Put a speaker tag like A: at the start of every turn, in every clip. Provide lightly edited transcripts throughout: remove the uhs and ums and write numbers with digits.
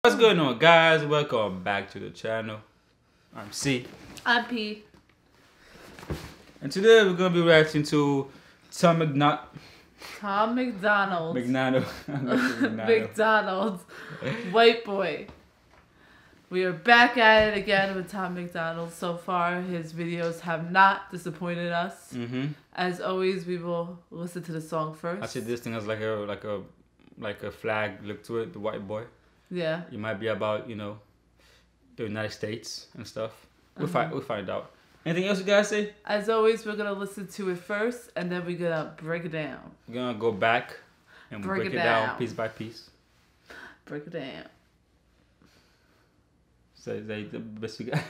A: What's going on, guys? Welcome back to the channel. I'm C.
B: I'm P.
A: And today we're gonna be reacting to Tom MacDonald.
B: McDonald's White Boy. We are back at it again with Tom MacDonald. So far, his videos have not disappointed us. As always, we will listen to the song first.
A: I see this thing has like a flag look to it, the white boy.
B: Yeah.
A: It might be about, you know, the United States and stuff. We'll find out. Anything else you guys say?
B: As always, we're gonna listen to it first, and then we're gonna break it down.
A: We're gonna go back and break it down piece by piece.
B: Break it down.
A: So the best you got.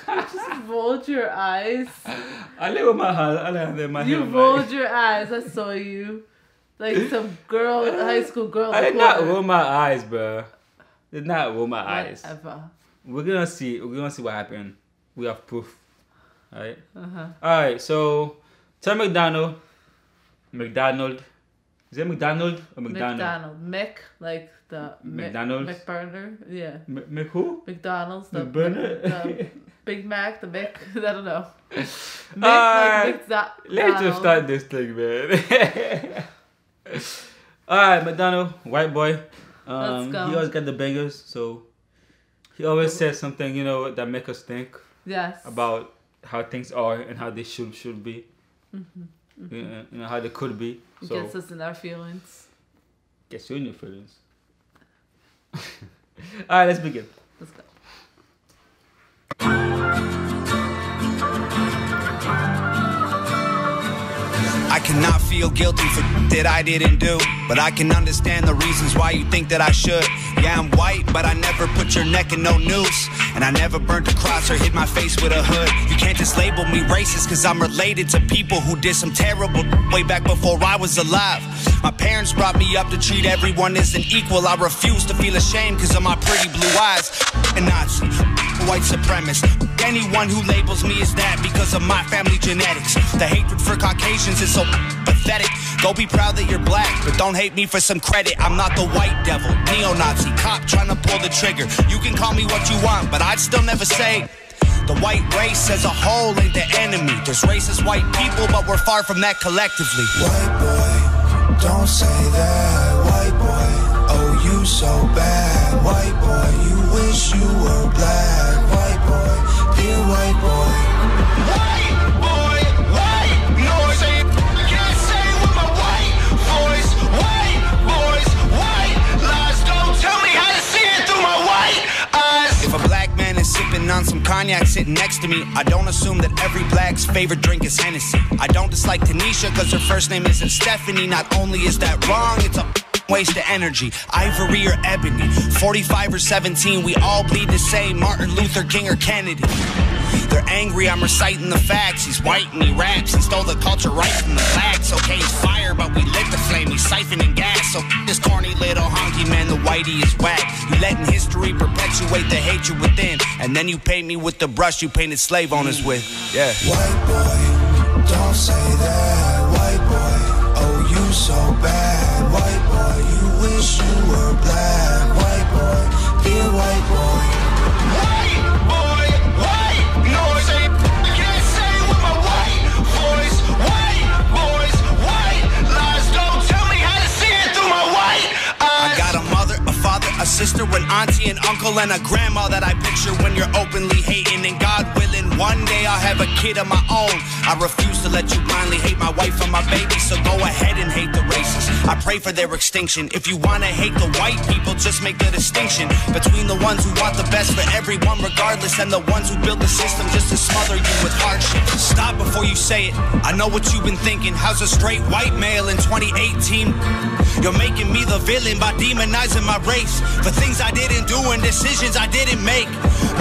B: You just rolled your eyes.
A: I live with my hand. I live with my hand.
B: You rolled your eyes. I saw you. Like some girl, high school girl.
A: I did not roll my eyes, bro. Did not roll my eyes.
B: Whatever.
A: We're gonna see. We're gonna see what happened. We have proof. Alright? Alright, so Tom MacDonald. MacDonald. Is it MacDonald or MacDonald?
B: MacDonald. Mick, like the
A: McDonald's?
B: McBurner. Yeah.
A: Mick who?
B: McDonald's. The
A: McBurner?
B: Big Mac, the Mick. I don't know. Mick,
A: Alright.
B: like
A: Let's just start this thing, man. Alright, MacDonald, white boy.
B: Let's go.
A: He always got the bangers, so he always says something, you know, that make us think.
B: Yes.
A: About how things are and how they should be. You know, how they could be.
B: It
A: So
B: gets us in our feelings.
A: gets you in your feelings. Alright, let's begin.
B: Let's go.
C: I cannot feel guilty for that I didn't do, but I can understand the reasons why you think that I should. Yeah, I'm white, but I never put your neck in no noose, and I never burnt a cross or hid my face with a hood. You can't just label me racist, cause I'm related to people who did some terrible way back before I was alive. My parents brought me up to treat everyone as an equal. I refuse to feel ashamed cause of my pretty blue eyes. A Nazi, white supremacist, anyone who labels me as that because of my family genetics. The hatred for Caucasians is so pathetic. Go be proud that you're black, but don't hate me for some credit. I'm not the white devil, neo-Nazi, cop trying to pull the trigger. You can call me what you want, but I'd still never say the white race as a whole ain't the enemy. There's racist white people, but we're far from that collectively.
D: White boy, don't say that. White boy, oh you so bad. White boy, you wish you were black. White boy, dear white boy.
C: White boy, white noise. Can't say it with my white voice. White boys, white lies. Don't tell me how to see it through my white eyes. If a black man is sipping on some cognac sitting next to me, I don't assume that every black's favorite drink is Hennessy. I don't dislike Tanisha cause her first name isn't Stephanie. Not only is that wrong, it's a waste of energy. Ivory or ebony, 45 or 17, we all bleed the same. Martin Luther King or Kennedy. They're angry, I'm reciting the facts. He's white and he raps. He stole the culture right from the blacks. Okay, he's fire, but we lit the flame. He's siphoning gas. So this corny little honky man, the whitey is whack. You letting history perpetuate the hatred within, and then you paint me with the brush you painted slave owners with. Yeah.
D: White boy, don't say that. White boy, oh you so bad. White boy, you wish you were black. White boy, dear white boy.
C: White boy, white noise. Can't say it with my white voice. White boys, white lies. Don't tell me how to see it through my white eyes. I got a mother, a father, a sister, an auntie, an uncle, and a grandma that I picture when you're openly hating. And God willing, one day I'll have a kid of my own. I refuse to let you blindly hate my wife and my baby, so go ahead and hate the racists. I pray for their extinction. If you wanna hate the white people, just make the distinction between the ones who want the best for everyone regardless, and the ones who build the system just to smother you with hardship. Stop before you say it. I know what you've been thinking. How's a straight white male in 2018? You're making me the villain by demonizing my race for things I didn't do and decisions I didn't make.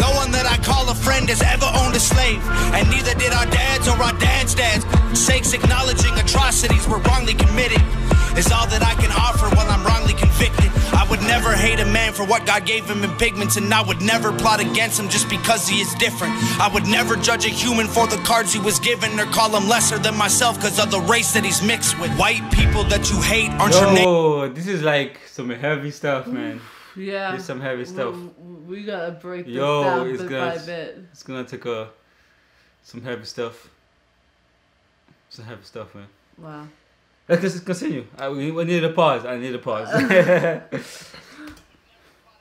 C: No one that I call a friend has ever owned a slave, and neither did our dads or our dads' dads. Sakes acknowledging atrocities were wrongly committed is all that I can offer while I'm wrongly convicted. I would never hate a man for what God gave him in pigments, and I would never plot against him just because he is different. I would never judge a human for the cards he was given, or call him lesser than myself because of the race that he's mixed with. White people that you hate aren't your name.
A: Oh, this is like some heavy stuff, man.
B: Yeah.
A: It's some heavy stuff.
B: We gotta break this down bit by bit.
A: It's gonna take some heavy stuff. Some heavy stuff, man.
B: Wow.
A: Let's just continue. We need a pause. I need a pause.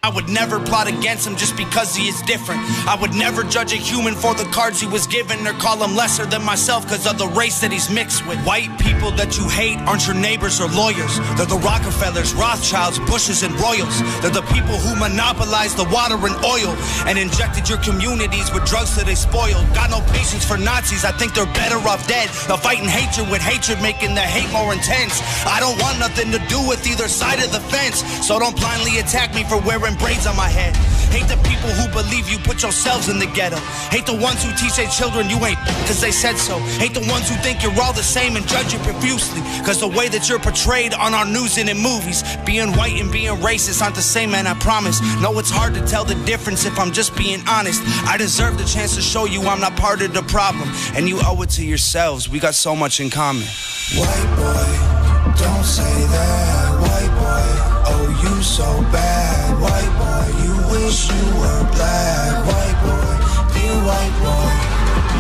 C: I would never plot against him just because he is different. I would never judge a human for the cards he was given, or call him lesser than myself because of the race that he's mixed with. White people that you hate aren't your neighbors or lawyers. They're the Rockefellers, Rothschilds, Bushes, and Royals. They're the people who monopolized the water and oil and injected your communities with drugs that they spoiled. Got no patience for Nazis, I think they're better off dead. They'll fight in hatred with hatred, making the hate more intense. I don't want nothing to do with either side of the fence, so don't blindly attack me for wearing braids on my head. Hate the people who believe you put yourselves in the ghetto. Hate the ones who teach their children you ain't cause they said so. Hate the ones who think you're all the same and judge you profusely cause the way that you're portrayed on our news and in movies. Being white and being racist aren't the same, man, I promise. No, it's hard to tell the difference if I'm just being honest. I deserve the chance to show you I'm not part of the problem, and you owe it to yourselves. We got so much in common.
D: White boy, don't say that. White boy, oh you so bad. White boy, you wish you were black. White boy, dear white boy.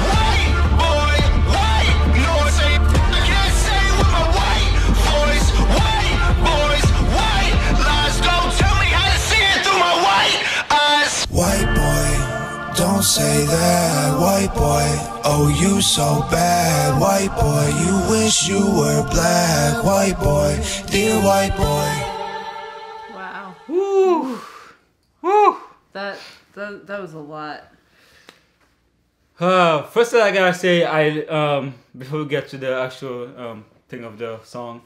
C: White boy, white noise, I can't say with my white voice. White boys, white lies, don't tell me how to see it through my white eyes.
D: White boy, don't say that. White boy, oh you so bad. White boy, you wish you were black. White boy, dear white boy.
B: Wow.
A: Woo. Woo.
B: That was a lot.
A: First thing I gotta say, before we get to the actual thing of the song,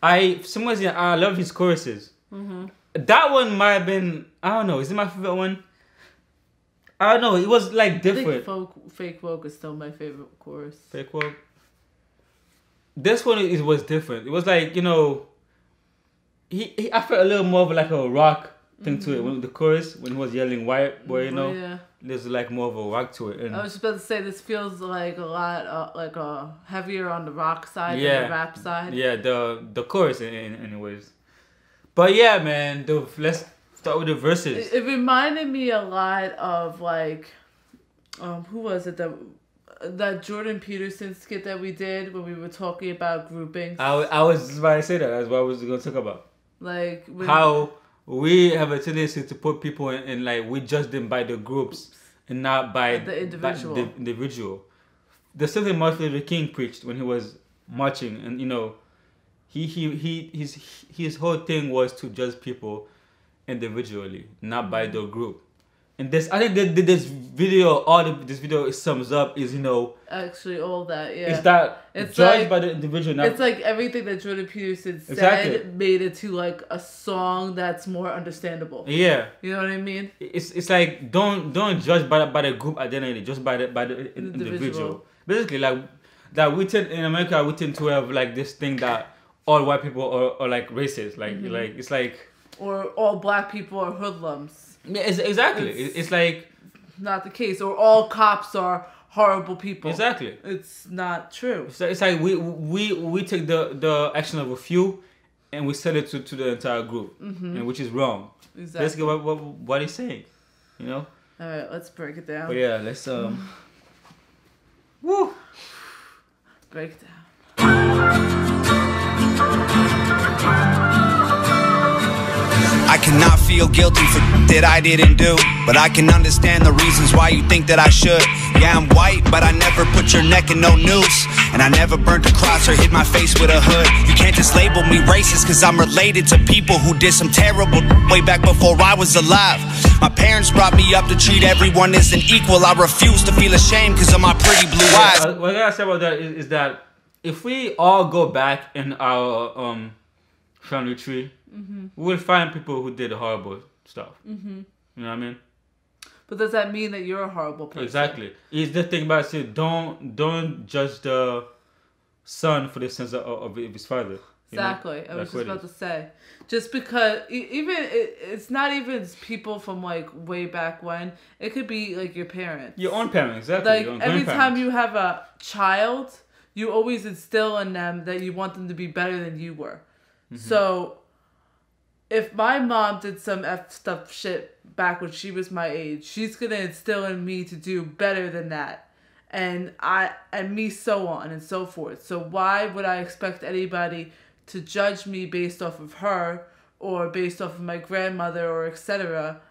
A: for some reason I love his choruses. Mm-hmm. That one might have been, I don't know, is it my favorite one? I don't know, it was like different.
B: I think Fake Woke is still my favorite chorus.
A: Fake Woke. This one was different. It was like, you know, I felt a little more of like a rock thing to it. When the chorus, when he was yelling white boy, you know,
B: yeah.
A: There's like more of a rock to it. And
B: I was just about to say, this feels like a lot like heavier on the rock side than the rap side.
A: Yeah, the chorus anyways. But yeah, man, let's start with the verses.
B: It reminded me a lot of like, who was it that Jordan Peterson skit that we did when we were talking about groupings.
A: I was about to say that. That's what I was going to talk about.
B: Like
A: how we have a tendency to put people in like we judge them by the groups and not by
B: the individual.
A: By the individual. There's something Martin Luther King preached when he was marching, and you know, his whole thing was to judge people individually, not by the group. And this, I think this video, this video sums up is, you know,
B: actually all that, yeah.
A: It's judged like, by the individual.
B: It's like everything that Jordan Peterson said made it to like a song that's more understandable.
A: Yeah,
B: you know what I mean.
A: It's like don't judge by the group identity, just by the individual. Basically, like that in America we tend to have like this thing that all white people are like racist, like like it's like,
B: or all black people are hoodlums.
A: Yeah, exactly. It's like
B: not the case, or all cops are horrible people.
A: Exactly.
B: It's not true.
A: It's like we take the action of a few and we sell it to the entire group, and which is wrong.
B: Exactly.
A: Basically, what he's saying, you know.
B: All right, let's break it down.
A: But yeah, let's woo,
B: break it down.
C: I cannot feel guilty for that I didn't do, but I can understand the reasons why you think that I should. Yeah, I'm white, but I never put your neck in no noose, and I never burnt a cross or hit my face with a hood. You can't just label me racist cause I'm related to people who did some terrible way back before I was alive. My parents brought me up to treat everyone as an equal. I refuse to feel ashamed cause of my pretty blue eyes.
A: What I gotta say about that is that if we all go back in our family tree, we will find people who did horrible stuff. You know what I mean?
B: But does that mean that you're a horrible person?
A: Exactly. It's the thing about it. Don't judge the son for the sins of his father.
B: Exactly. I was just about to say. Just because it's not even people from like way back when. It could be like your parents.
A: Your own parents, exactly.
B: Like
A: your own
B: every time you have a child, you always instill in them that you want them to be better than you were. So if my mom did some effed up shit back when she was my age, she's gonna instill in me to do better than that. And me so on and so forth. So why would I expect anybody to judge me based off of her or based off of my grandmother or etc.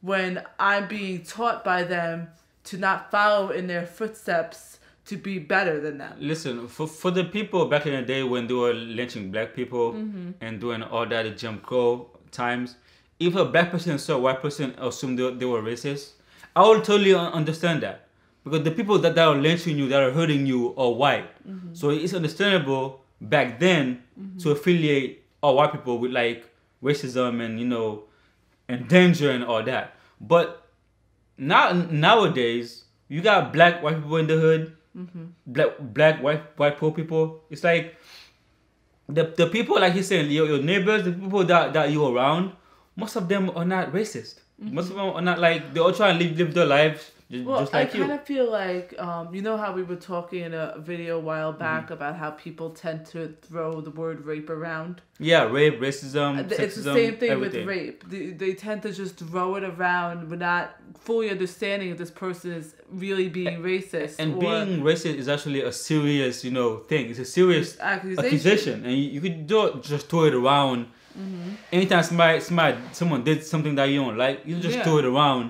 B: when I'm being taught by them to not follow in their footsteps to be better than them?
A: Listen, for the people back in the day when they were lynching black people and doing all that, the Jim Crow times, if a black person saw a white person assume they were racist, I would totally understand that. Because the people that are lynching you, that are hurting you, are white. So it's understandable back then to affiliate all white people with like racism and, you know, and danger and all that. But nowadays, you got black white people in the hood, black white poor people. It's like the people, like he's saying, your neighbors, the people that you're around, most of them are not racist. Most of them are not like, they all try and live their lives. Just like
B: I kind of feel like, you know how we were talking in a video a while back about how people tend to throw the word rape around?
A: Yeah, rape, racism, sexism,
B: it's the same thing
A: everything.
B: with rape. They tend to just throw it around without fully understanding if this person is really being racist.
A: And being racist is actually a serious, you know, thing. It's a serious accusation. And you could just throw it around. Anytime someone did something that you don't like, you just throw it around.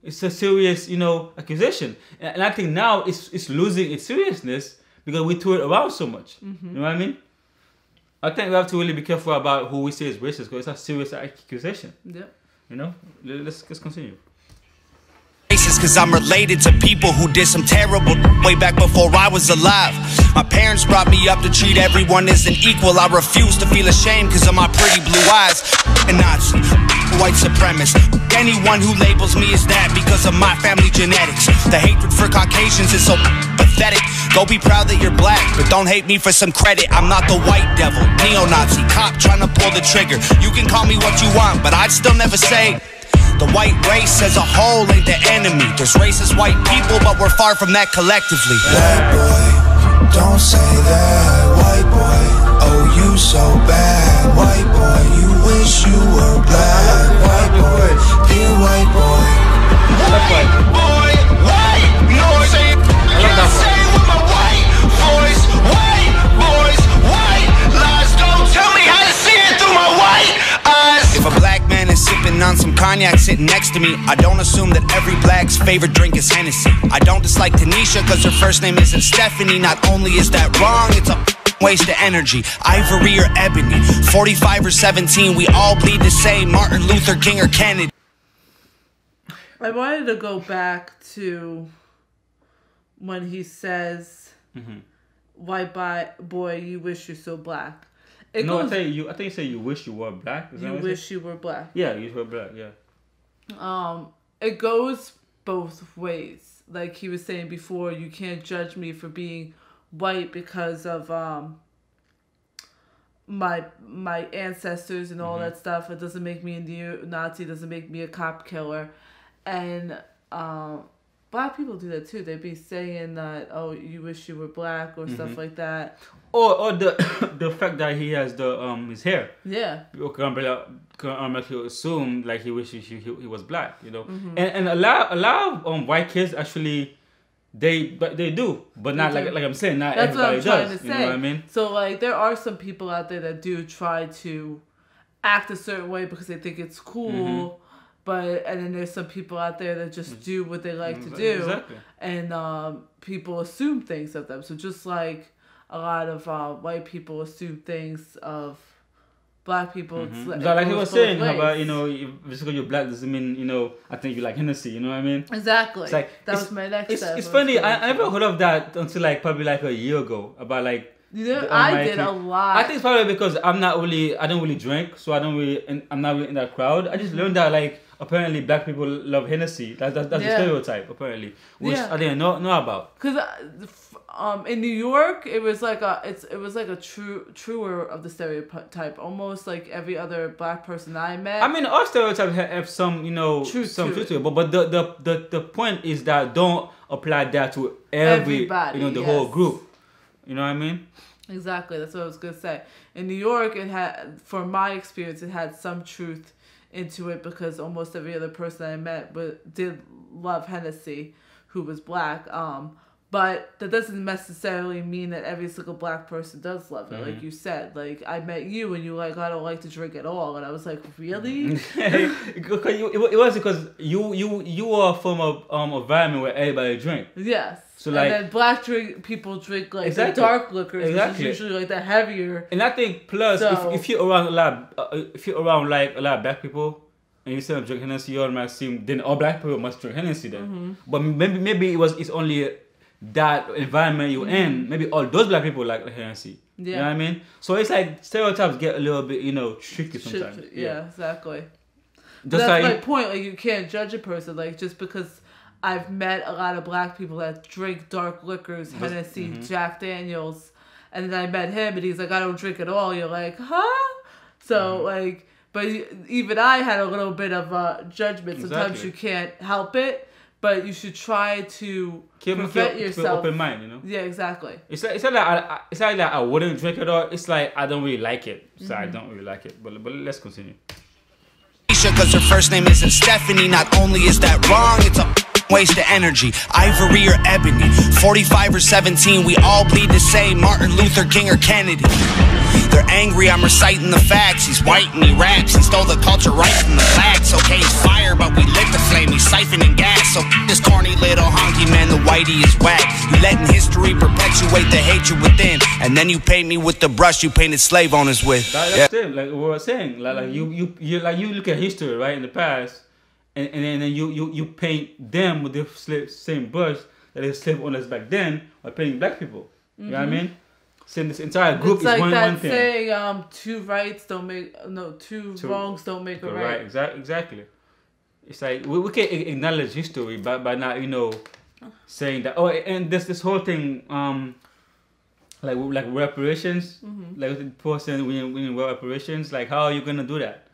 A: It's a serious, you know, accusation. And I think now it's losing its seriousness because we throw it around so much. You know what I mean? I think we have to really be careful about who we say is racist because it's a serious accusation.
B: Yeah.
A: You know? Let's continue.
C: Cause I'm related to people who did some terrible way back before I was alive. My parents brought me up to treat everyone as an equal. I refuse to feel ashamed cause of my pretty blue eyes. A Nazi, white supremacist, anyone who labels me as that because of my family genetics. The hatred for Caucasians is so pathetic. Go be proud that you're black, but don't hate me for some credit. I'm not the white devil, neo-Nazi, cop trying to pull the trigger. You can call me what you want, but I'd still never say the white race as a whole ain't the enemy. There's racist white people, but we're far from that collectively.
D: Black boy, don't say that. White boy, oh you so bad. White boy, you wish you were black. White boy, dear white boy.
C: White boy, white noise ain't can't say with my white voice. White boys, white lies. Don't tell me how to see it through my white eyes. If a black man is sipping on some cognac sitting next to me, I don't assume that every black's favorite drink is Hennessy. I don't dislike Tanisha cause her first name isn't Stephanie. Not only is that wrong, it's a waste of energy. Ivory or ebony, 45 or 17, we all bleed the same. Martin Luther King or Kennedy.
B: I wanted to go back to when he says, white boy, you wish you're so black. I
A: think you say you wish you were black.
B: You wish you were black.
A: Yeah, you were black. Yeah.
B: It goes both ways. Like he was saying before, you can't judge me for being white because of my ancestors and all that stuff. It doesn't make me a neo-Nazi. It doesn't make me a cop killer. And black people do that too. They be saying that, oh, you wish you were black or stuff like that.
A: Or the fact that he has his hair.
B: Yeah.
A: People can actually assume like he wishes he was black, you know. And a lot of white kids actually they do, but not like I'm saying, not
B: That's
A: everybody
B: what I'm trying
A: does.
B: to say.
A: You know what I mean?
B: So like there are some people out there that do try to act a certain way because they think it's cool. And then there's some people out there that just do what they like to do.
A: Exactly.
B: And people assume things of them. So just like a lot of white people assume things of black people.
A: Like he was saying, how about, you know, just because you're black doesn't mean, you know, I think you like Hennessy, you know what I mean?
B: Exactly.
A: It's like,
B: that was my next step.
A: It's funny, I never heard of that until like probably like a year ago, about like...
B: I did a lot.
A: I think it's probably because I don't really drink, so I'm not really in that crowd. I just learned that like apparently black people love Hennessy. That's the stereotype apparently, which I didn't know about.
B: Because in New York, it was like a truer of the stereotype, almost like every other black person I met.
A: I mean, our stereotypes have some, you know, truth to it, but the point is that don't apply that to everybody, you know, the whole group. You know what I mean?
B: Exactly, that's what I was gonna say. In New York, it had, for my experience, it had some truth into it because almost every other person I met did love Hennessy, who was black. But that doesn't necessarily mean that every single black person does love it. Like you said, like I met you and you like, I don't like to drink at all, and I was like, really?
A: It was because you are from a environment where everybody drink.
B: Yes.
A: So like,
B: and then black people drink like the dark liquors, which is usually like the heavier.
A: And I think plus if you're around a lot, like a lot of black people, and you see them drink Hennessy, you might seem then all black people must drink Hennessy then. But maybe it's only that environment you're in. Maybe all those black people like Hennessy. Yeah. You know what I mean? So it's like stereotypes get a little bit, tricky sometimes.
B: Yeah, exactly.
A: Just
B: that's my point. Like you can't judge a person like just because I've met a lot of black people that drink dark liquors, Hennessy, Jack Daniels, and then I met him and he's like, I don't drink at all. You're like, huh? So like, but even I had a little bit of judgment. Sometimes you can't help it, but you should try to prevent yourself.
A: Open mind,
B: Yeah, exactly.
A: It's like that I wouldn't drink it all. It's like I don't really like it. So I don't really like it. But let's continue.
C: Because her first name isn't Stephanie. Not only is that wrong, it's a waste of energy. Ivory or ebony, 45 or 17, we all bleed the same. Martin Luther King or Kennedy. They're angry, I'm reciting the facts. He's white and he raps. He stole the culture right from the blacks. Okay, he's fire, but we lit the flame. He's siphoning gas. So this corny little honky man, the whitey is whack. You letting history perpetuate the hatred within, and then you paint me with the brush you painted slave owners with.
A: That's it. Like what I was saying. Like you look at history, right, in the past, and then you paint them with the same brush that they slave owners back then by painting black people. You know what I mean? So this entire group is
B: like
A: one
B: that
A: thing.
B: Saying, two wrongs don't make a right.
A: Exactly. It's like we can acknowledge history by not saying that. Oh, and this whole thing like reparations, like the person winning reparations. Like how are you gonna do that?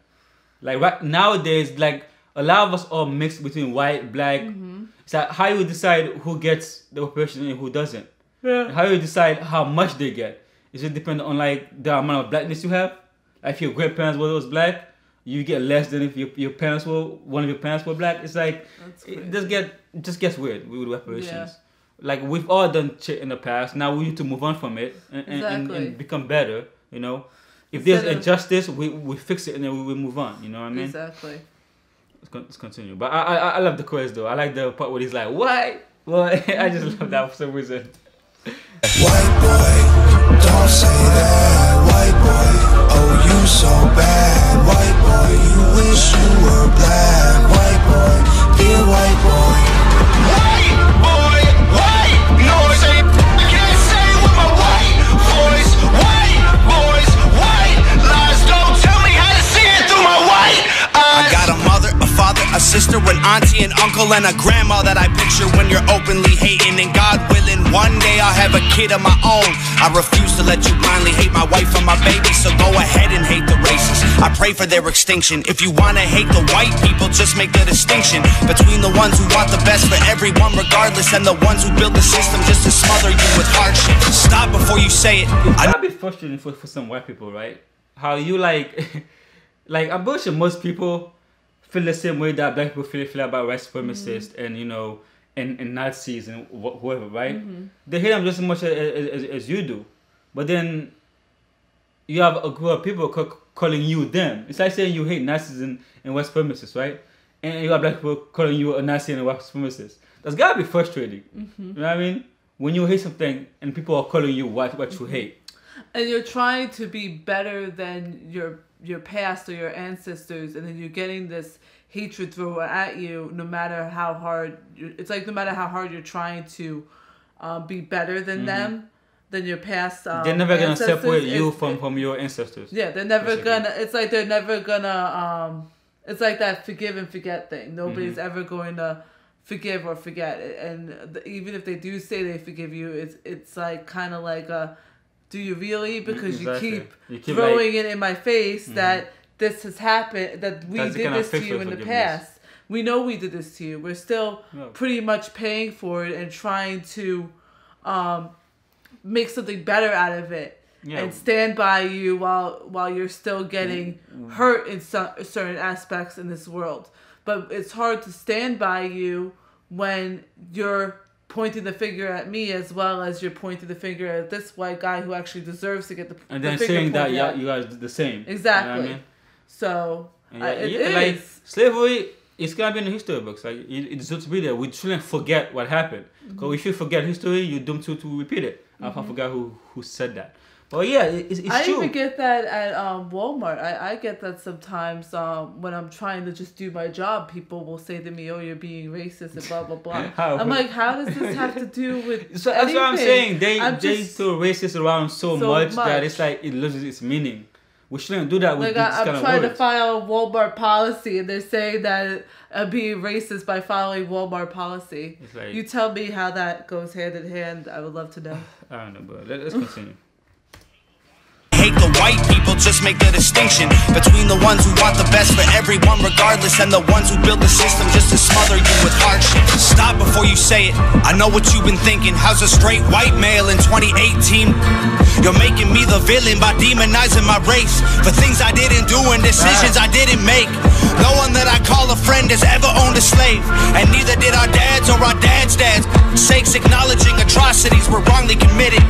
A: Like right nowadays, like a lot of us are mixed between white, black. It's like how you decide who gets the reparation and who doesn't. Yeah. How you decide how much they get? Is it depend on like the amount of blackness you have? Like if your grandparents were black, you get less than if your parents one of your parents were black. It's like it just gets weird with reparations. Yeah. Like we've all done shit in the past. Now we need to move on from it and become better. If there's injustice, we fix it and then we move on. You know what I mean?
B: Exactly.
A: Let's continue. But I love the chorus though. I like the part where he's like, "What?" Well, I just love that for some reason.
D: White boy, don't say that. White boy, oh you so bad. White boy, you wish you were black. White boy, dear white boy.
C: White boy, white noise. I can't say with my white voice. White boys, white lies. Don't tell me how to see it through my white eyes. I got a mother, a father, a sister, an auntie, an uncle, and a grandma that I picture when you're openly hating. And God willing, one day I'll have a kid of my own. I refuse to let you blindly hate my wife and my baby, so go ahead and hate the races. I pray for their extinction. If you wanna hate the white people, just make the distinction between the ones who want the best for everyone regardless, and the ones who build the system just to smother you with hardship. Stop before you say it.
A: That'd be frustrating for some white people, right? How you like I'm sure most people feel the same way that black people feel about white supremacists and Nazis and whoever, right? They hate them just as much as you do. But then you have a group of people calling you them. It's like saying you hate Nazis and white supremacists, right? And you have black people calling you a Nazi and a white supremacist. That's gotta be frustrating. You know what I mean? When you hate something and people are calling you what you hate.
B: And you're trying to be better than your past or your ancestors, and then you're getting this hatred thrown at you no matter how hard you're trying to be better than them, than your past
A: they're never gonna separate you from your ancestors.
B: Yeah, they're never gonna, it's like they're never gonna it's like that forgive and forget thing. Nobody's ever going to forgive or forget. And even if they do say they forgive you, it's like kind of like do you really? Because you keep throwing it in my face that this has happened, that we did this to you in the past. We know we did this to you. We're still pretty much paying for it and trying to make something better out of it. and stand by you while you're still getting hurt in certain aspects in this world. But it's hard to stand by you when you're pointing the finger at me as well as you're pointing the finger at this white guy who actually deserves to get the
A: and then
B: the
A: saying that you guys did the same.
B: Exactly.
A: You know what I mean?
B: So
A: like slavery is gonna be in the history books. Like it deserves to be there. We shouldn't forget what happened. Because if you forget history, you're doomed to repeat it. I forgot who said that. But yeah, it's true.
B: I even get that at Walmart. I get that sometimes when I'm trying to just do my job, people will say to me, "Oh, you're being racist," and blah blah blah. I'm like, how does this have to do with?
A: So that's what I'm saying. They throw racist around so much that it's like it loses its meaning. We shouldn't do that with these kind of words. I'm trying
B: to file Walmart policy, and they're saying that I'm being racist by filing Walmart policy. Like, you tell me how that goes hand in hand. I would love to know.
A: I don't know, but let's continue.
C: Hate the white people, just make the distinction between the ones who want the best for everyone regardless and the ones who build the system just to smother you with hardship. Stop before you say it. I know what you've been thinking. How's a straight white male in 2018? You're making me the villain by demonizing my race for things I didn't do and decisions I didn't make. No one that I call a friend has ever owned a slave, and neither did our dads or our dads' dads. Sakes acknowledging atrocities were wrongly committed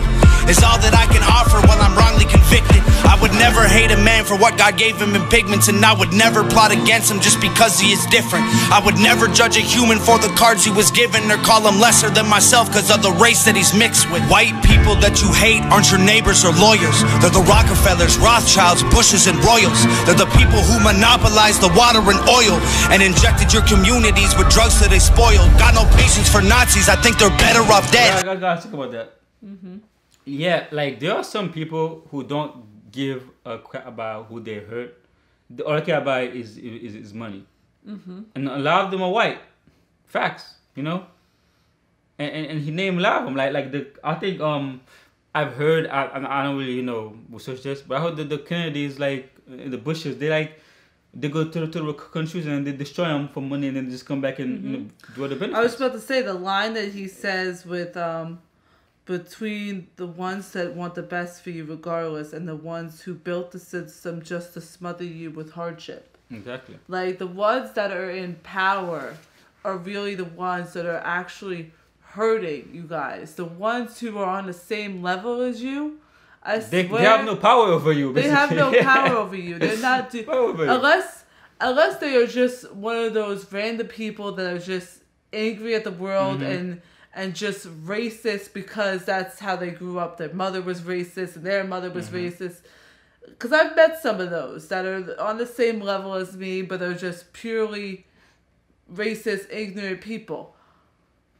C: is all that I can offer while I'm wrongly convicted. I would never hate a man for what God gave him in pigments, and I would never plot against him just because he is different. I would never judge a human for the cards he was given or call him lesser than myself because of the race that he's mixed with. White people that you hate aren't your neighbors or lawyers. They're the Rockefellers, Rothschilds, Bushes, and Royals. They're the people who monopolized the water and oil and injected your communities with drugs that they spoiled. Got no patience for Nazis. I think they're better off dead.
A: I gotta talk about that. Yeah, like there are some people who don't give a crap about who they hurt. All they care about is money, and a lot of them are white. Facts, you know. And he named a lot of them. I think I've heard I don't really research this, but I heard that the Kennedys like in the Bushes they go to the countries and they destroy them for money and then just come back and do other benefits.
B: I was about to say the line that he says with between the ones that want the best for you regardless and the ones who built the system just to smother you with hardship.
A: Exactly.
B: Like the ones that are in power are really the ones that are actually hurting you guys. The ones who are on the same level as you, they
A: have no power over you.
B: Basically. They have no power over you. They're not unless they are just one of those random people that are just angry at the world and just racist because that's how they grew up. Their mother was racist and their mother was racist. Because I've met some of those that are on the same level as me, but they're just purely racist, ignorant people.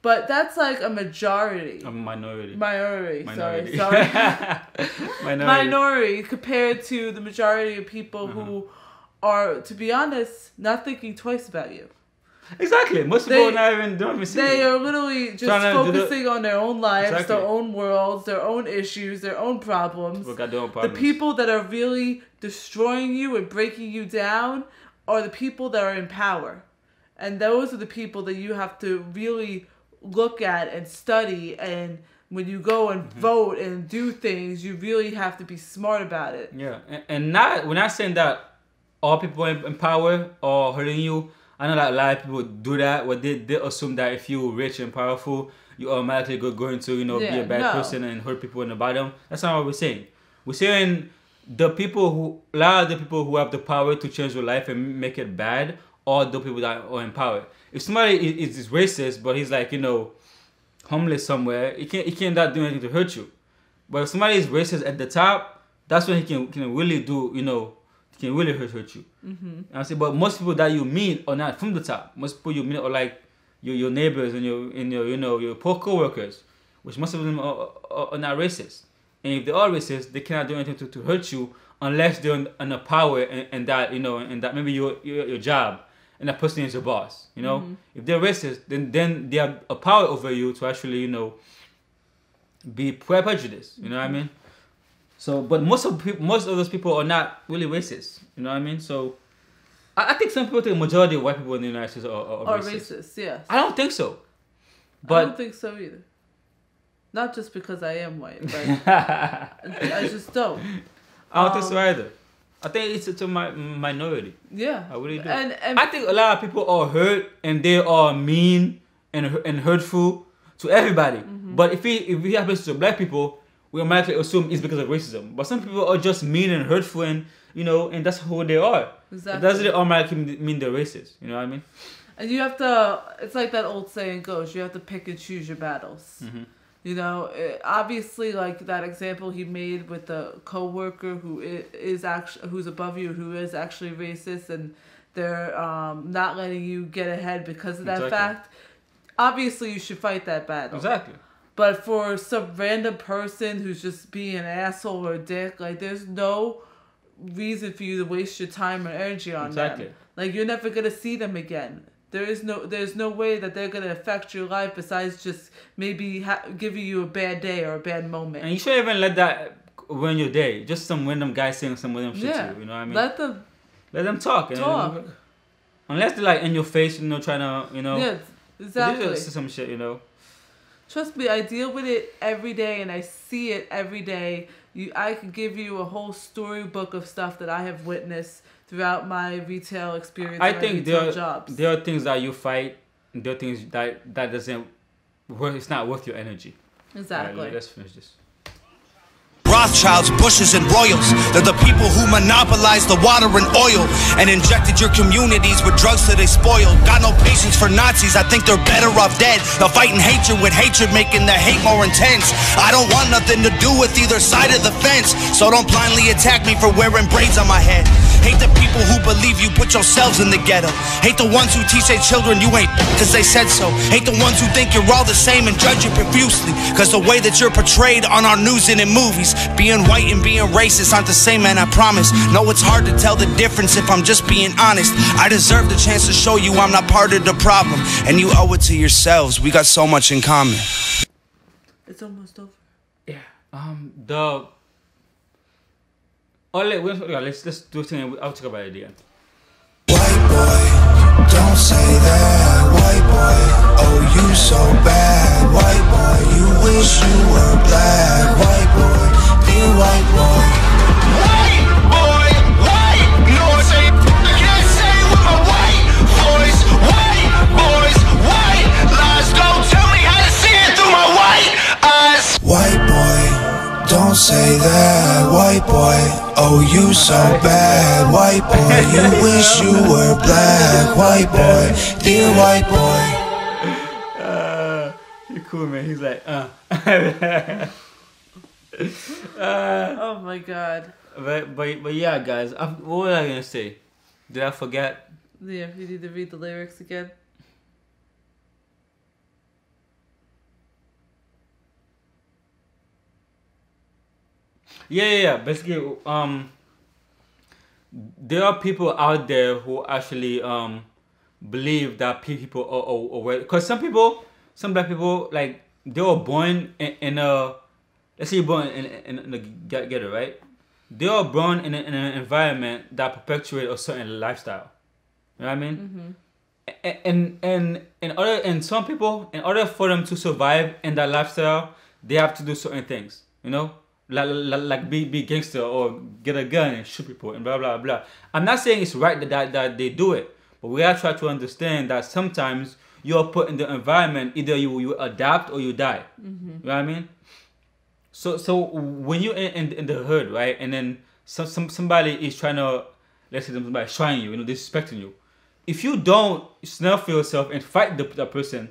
B: But that's like a majority.
A: A minority.
B: Minority compared to the majority of people who are, to be honest, not thinking twice about you.
A: Exactly. Most people don't even see
B: They are literally just focusing on their own lives, their own worlds, their own issues, their own problems. The people that are really destroying you and breaking you down are the people that are in power. And those are the people that you have to really look at and study, and when you go and vote and do things, you really have to be smart about it.
A: Yeah, and we're not saying that all people in power are hurting you. I know that a lot of people do that, where they assume that if you're rich and powerful, you automatically going to be a bad person and hurt people in the bottom. That's not what we're saying. We're saying a lot of the people who have the power to change your life and make it bad are the people that are in power. If somebody is racist, but he's like, homeless somewhere, he can't not do anything to hurt you. But if somebody is racist at the top, that's when he can really do, he can really hurt you. I say, but most people that you meet are not from the top. Most people you meet are like your neighbors and your poor co-workers, which most of them are not racist. And if they are racist, they cannot do anything to hurt you unless they're in a power and that and that maybe your job. And that person is your boss, If they're racist, then they have a power over you to actually, be prejudiced. You know what I mean? So, but most of those people are not really racist. You know what I mean? So, I think some people think the majority of white people in the United States are racist.
B: Yes.
A: I don't think so.
B: But I don't think so either. Not just because I am white, but I just don't.
A: I don't think so either. I think it's a minority.
B: Yeah.
A: I really do.
B: And
A: I think a lot of people are hurt and they are mean and hurtful to everybody. But if it happens to black people, we automatically assume it's because of racism. But some people are just mean and hurtful, and and that's who they are.
B: Exactly.
A: It doesn't automatically mean they're racist. You know what I mean?
B: And you have to. It's like that old saying goes: you have to pick and choose your battles. Obviously, like that example he made with the coworker who's above you, who is actually racist, and they're not letting you get ahead because of that fact. Obviously, you should fight that battle.
A: Exactly.
B: But for some random person who's just being an asshole or a dick, like there's no reason for you to waste your time or energy on them. Like you're never gonna see them again. There's no way that they're gonna affect your life besides just maybe giving you a bad day or a bad moment.
A: And you shouldn't even let that ruin your day. Just some random guy saying some random shit to you. You know what I mean?
B: Let them
A: talk. Unless they're like in your face, trying to,
B: Yeah, exactly.
A: Just some shit,
B: Trust me, I deal with it every day, and I see it every day. I could give you a whole storybook of stuff that I have witnessed throughout my retail experience.
A: I think there are things that you fight, and there are things that doesn't worth. It's not worth your energy.
B: Exactly.
A: Right, let's finish this.
C: Rothschilds, Bushes, and Royals. They're the people who monopolized the water and oil and injected your communities with drugs till they spoiled. Got no patience for Nazis, I think they're better off dead. They're fighting hatred with hatred, making the hate more intense. I don't want nothing to do with either side of the fence, so don't blindly attack me for wearing braids on my head. Hate the people who believe you put yourselves in the ghetto. Hate the ones who teach their children you ain't cause they said so. Hate the ones who think you're all the same and judge you profusely cause the way that you're portrayed on our news and in movies. Being white and being racist aren't the same, man, I promise. No, it's hard to tell the difference if I'm just being honest. I deserve the chance to show you I'm not part of the problem, and you owe it to yourselves. We got so much in common.
B: It's almost over.
A: Yeah. Let's do a thing. I'll talk about it again.
D: White boy, don't say that. White boy, oh you so bad. White boy, you wish you were black. White boy, dear white boy.
C: White boy, white noise. I can't say it with my white voice. White boys, white lies. Don't tell me how to see it through my white eyes.
D: White boy, don't say that. White boy, oh you so bad. White boy, you wish you were black. White boy, dear white boy.
A: You're cool, man. He's like,
B: Oh my god.
A: But yeah, guys. What was I gonna say? Did I forget?
B: Yeah, you need to read the lyrics again.
A: Yeah. Basically, there are people out there who actually believe that people are well. Because some black people, like they were born in a, let's say you're born in a ghetto, right? They are born in an environment that perpetuates a certain lifestyle. You know what I mean? And some people, in order for them to survive in that lifestyle, they have to do certain things. Like be gangster or get a gun and shoot people and blah blah blah. I'm not saying it's right that they do it, but we gotta try to understand that sometimes you're put in the environment, either you adapt or you die. You know what I mean? So when you're in the hood, right, and then somebody is trying to, let's say somebody trying you, disrespecting you. If you don't stand up for yourself and fight that person,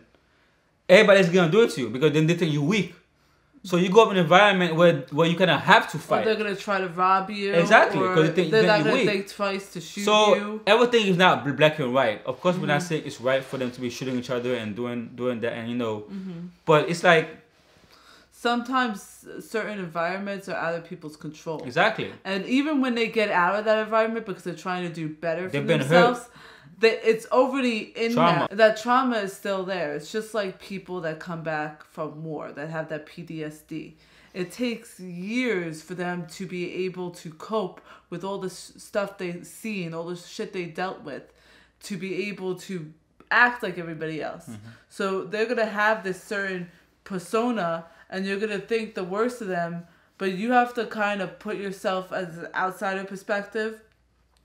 A: everybody's gonna do it to you because then they think you're weak. So you go up in an environment where you kind of have to fight.
B: Or they're gonna try to rob you.
A: Exactly, because
B: they're not gonna think twice to shoot you.
A: So everything is not black and white. Of course, we're not saying it's right for them to be shooting each other and doing that, and but it's like
B: sometimes certain environments are out of people's control.
A: Exactly.
B: And even when they get out of that environment because they're trying to do better for
A: They've been
B: themselves.
A: hurt.
B: It's already in
A: trauma.
B: that trauma is still there. It's just like people that come back from war that have that PTSD. It takes years for them to be able to cope with all the stuff they see and all the shit they dealt with to be able to act like everybody else. So they're going to have this certain persona and you're gonna think the worst of them, but you have to kind of put yourself as an outsider perspective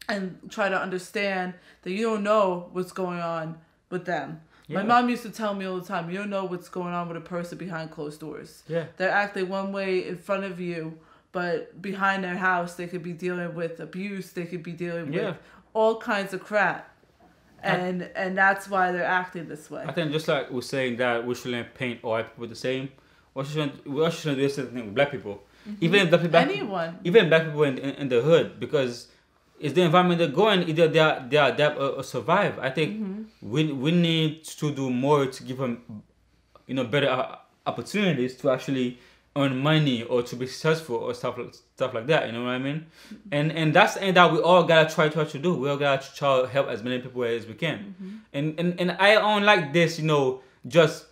B: and try to understand that you don't know what's going on with them. Yeah. My mom used to tell me all the time, you don't know what's going on with a person behind closed doors.
A: Yeah.
B: They're acting one way in front of you, but behind their house, they could be dealing with abuse. They could be dealing with all kinds of crap. And that's why they're acting this way.
A: I think just like we're saying that we shouldn't paint all white people the same, we shouldn't do the same thing with black people. Even black people, even black people in the hood, because it's the environment they're going. Either they adapt or survive. I think we need to do more to give them, better opportunities to actually earn money or to be successful or stuff like that. You know what I mean? And that's the thing that we all gotta try to do. We all gotta try to help as many people as we can. And I don't like this. Just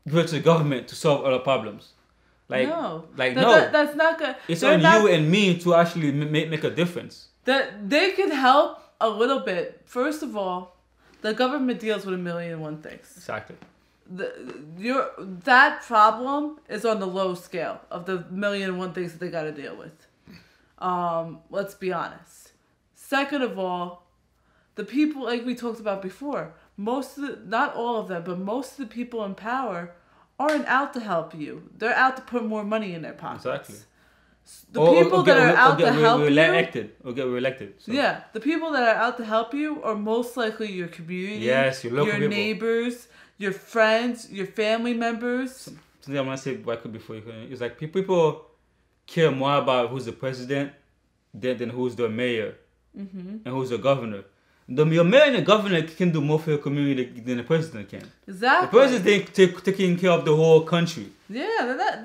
A: give it to the government to solve all the problems.
B: No,
A: no,
B: that's not good.
A: It's on you and me to actually make a difference.
B: That they can help a little bit. First of all, the government deals with 1,000,001 things.
A: Exactly.
B: That problem is on the low scale of the 1,000,001 things that they got to deal with. Let's be honest. Second of all, the people, like we talked about before, not all of them, but most of the people in power aren't out to help you. They're out to put more money in their pockets.
A: Exactly.
B: The people that are out to help you
A: get reelected. So.
B: Yeah, the people that are out to help you are most likely your community,
A: yes, your local people,
B: neighbors, your friends, your family members.
A: Something I want to say back before you can. It's like people care more about who's the president than who's the mayor and who's the governor. Your mayor and the governor can do more for your community than the president can.
B: Exactly.
A: The president taking care of the whole country.
B: Yeah,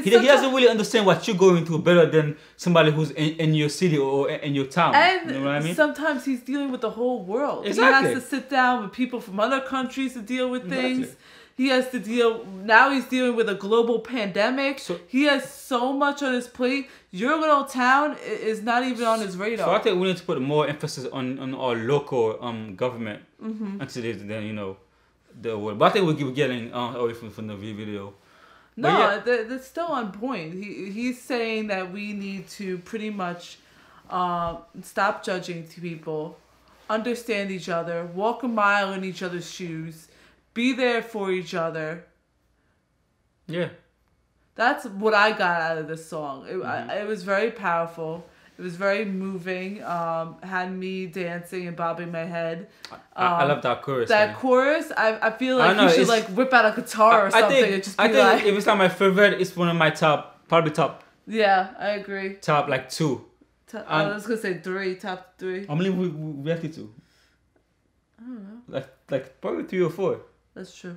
A: he doesn't really understand what you're going through better than somebody who's in your city or in your town.
B: And
A: you know what I mean?
B: Sometimes he's dealing with the whole world.
A: Exactly.
B: He has to sit down with people from other countries to deal with things. Exactly. He has to now he's dealing with a global pandemic. So, he has so much on his plate. Your little town is not even on his radar.
A: So I think we need to put more emphasis on our local government instead of the world. But I think we're getting away from the video.
B: No, that's still on point. He's saying that we need to pretty much stop judging people, understand each other, walk a mile in each other's shoes, be there for each other.
A: Yeah.
B: That's what I got out of this song. It was very powerful. It was very moving. Had me dancing and bobbing my head.
A: I love that chorus.
B: Chorus, I feel like you should whip out a guitar or something and just be
A: I think if it's not my favorite, it's one of my probably top.
B: Yeah, I agree.
A: Top 2.
B: I was gonna say 3, top 3.
A: How many we reacted to?
B: I don't know.
A: Like probably 3 or 4.
B: That's true.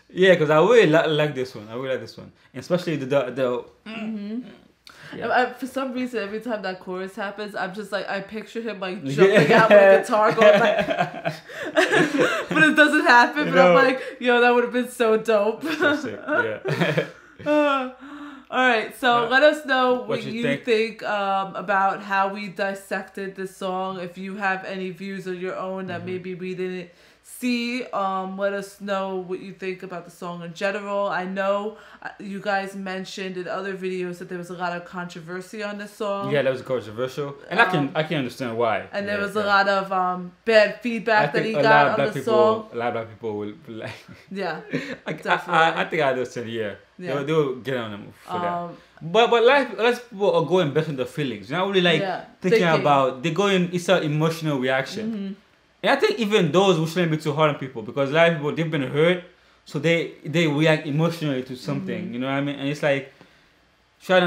A: Yeah, because I really like this one. And especially the
B: Yeah. For some reason, every time that chorus happens, I'm just like, I picture him jumping out with a guitar going but it doesn't happen. But I'm like, that would have been so dope.
A: So sick. Yeah.
B: All right, so let us know what you think about how we dissected this song. If you have any views of your own that maybe we didn't see, let us know what you think about the song in general. I know you guys mentioned in other videos that there was a lot of controversy on this song.
A: Yeah, that was controversial, and I can understand why.
B: And there was a lot of bad feedback that he got on the song.
A: A lot of black people will like.
B: Yeah,
A: I think I understand. Yeah. They will get on them for that. But lots of people are going based on their feelings. You're not really thinking about it's an emotional reaction. And I think even those we shouldn't be too hard on people, because a lot of people, they've been hurt, so they react emotionally to something. You know what I mean? And it's like, try to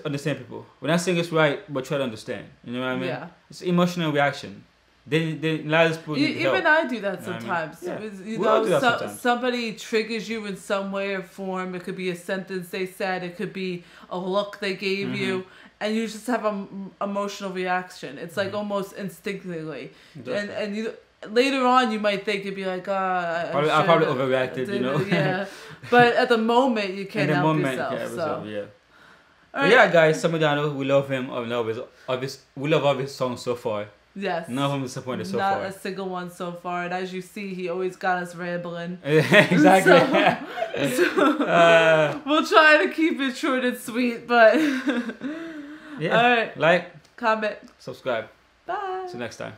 A: understand people. When I saying it's right, but try to understand. You know what I mean? Yeah. It's emotional reaction. They lot of people need help.
B: Even I do that sometimes. You know, somebody triggers you in some way or form. It could be a sentence they said. It could be a look they gave you. And you just have an emotional reaction. It's like almost instinctively. And you later on you might think it'd be like, I
A: probably overreacted,
B: Yeah. But at the moment you can't help yourself.
A: Yeah. Right. Yeah, guys, Tom MacDonald, we love him. We love all his songs so far.
B: Yes.
A: None of them disappointed so
B: Not
A: far.
B: a single one so far. And as you see, he always got us rambling.
A: Exactly.
B: We'll try to keep it short and sweet, but
A: Yeah.
B: all right.
A: Like,
B: Comment.
A: subscribe.
B: Bye.
A: See you next time.